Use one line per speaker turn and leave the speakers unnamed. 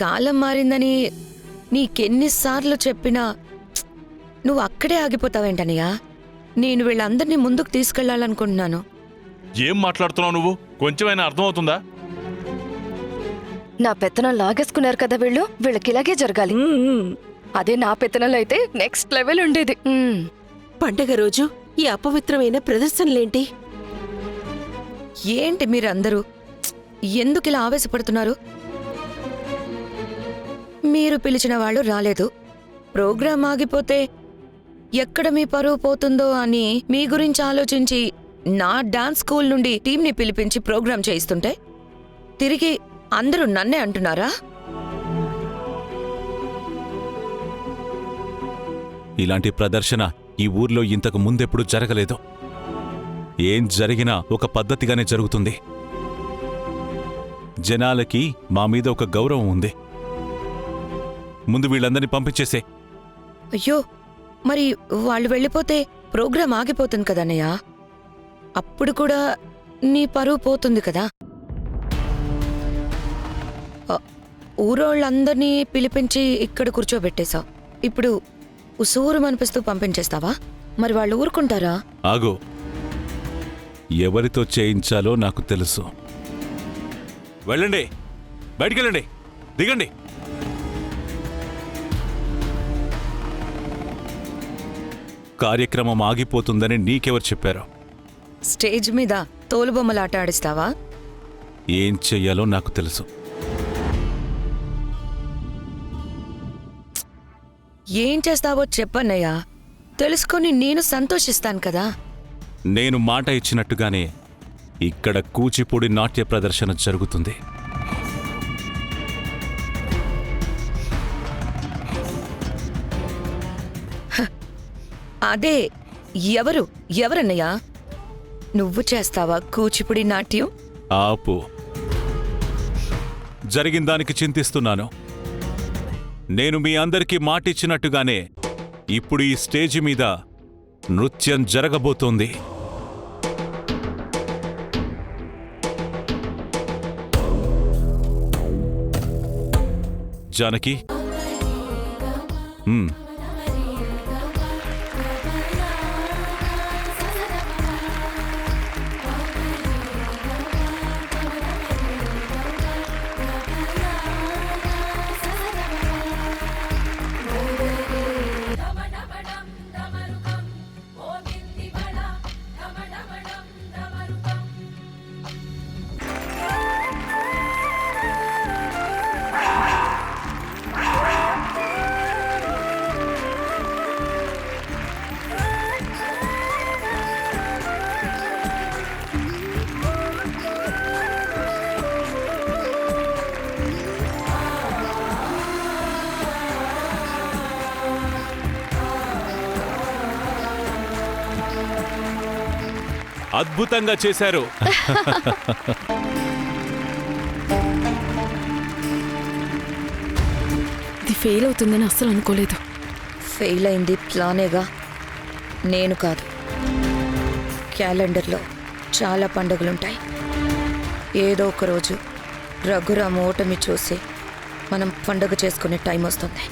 కాలం మారిందని నీకెన్నిసార్లు చెప్పినా నువ్వు అక్కడే ఆగిపోతావేంటనయ్యా? నేను వీళ్ళందరినీ ముందుకు తీసుకెళ్లాలనుకుంటున్నాను.
ఏం మాట్లాడుతున్నావు నువ్వు? కొంచెమైనా అర్థమవుతుందా?
నా పెత్తనం లాగేసుకున్నారు కదా వీళ్ళకి ఇలాగే జరగాలి. అదే నా పెత్తనంలో అయితే నెక్స్ట్ లెవెల్ ఉండేది.
పండగ రోజు ఈ అపవిత్రమైన ప్రదర్శనలేంటి?
ఏంటి మీరందరూ ఎందుకిలా ఆవేశపడుతున్నారు? మీరు పిలిచిన వాళ్ళు రాలేదు. ప్రోగ్రాం ఆగిపోతే ఎక్కడ మీ పరువు పోతుందో అని మీ గురించి ఆలోచించి నా డాన్స్ స్కూల్ నుండి టీంని పిలిపించి ప్రోగ్రాం చేయిస్తుంటే తిరిగి అందరూ నన్నే అంటున్నారా?
ఇలాంటి ప్రదర్శన ఈ ఊర్లో ఇంతకు ముందెప్పుడు జరగలేదు. ఏం జరిగినా ఒక పద్ధతిగానే జరుగుతుంది. జనాలకి మా మీద ఒక గౌరవం ఉంది. ముందు వీళ్ళందరినీ పంపించేసే.
అయ్యో, మరి వాళ్ళు వెళ్ళిపోతే ప్రోగ్రాం ఆగిపోతుంది కదన్నయ్య. అప్పుడు కూడా నీ పరువు పోతుంది కదా. ఊరోళ్ళందర్నీ పిలిపించి ఇక్కడ కూర్చోబెట్టేశావు. ఇప్పుడు ఉసూరు అనిపిస్తూ పంపించేస్తావా? మరి వాళ్ళు ఊరుకుంటారా?
ఆగో, ఎవరితో చేయించాలో నాకు తెలుసు. వెళ్ళండి, బయటికెళ్ళండి, దిగండి. కార్యక్రమం ఆగిపోతుందని నీకెవరు చెప్పారు?
స్టేజ్ మీద తోలుబొమ్మలాట ఆడిస్తావా?
ఏం చెయ్యాలో నాకు తెలుసు.
ఏం చేస్తావో చెప్పన్నయ్యా. తెలుసుకొని నేను సంతోషిస్తాను కదా.
నేను మాట ఇచ్చినట్టుగానే ఇక్కడ కూచిపూడి నాట్య ప్రదర్శన జరుగుతుంది.
అదే ఎవరన్నయ్యా? నువ్వు చేస్తావా కూచిపూడి నాట్యం?
ఆపు. జరిగిన దానికి చింతిస్తున్నాను. నేను మీ అందరికీ మాటిచ్చినట్టుగానే ఇప్పుడు ఈ స్టేజి మీద నృత్యం జరగబోతోంది. జానకి, అద్భుతంగా చేశారు.
ఇది ఫెయిల్ అవుతుందని అస్సలు అనుకోలేదు.
ఫెయిల్ అయింది ప్లానేగా, నేను కాదు. క్యాలెండర్లో చాలా పండుగలుంటాయి. ఏదో ఒక రోజు రఘురామ్ ఓటమి చూసి మనం పండుగ చేసుకునే టైం వస్తుంది.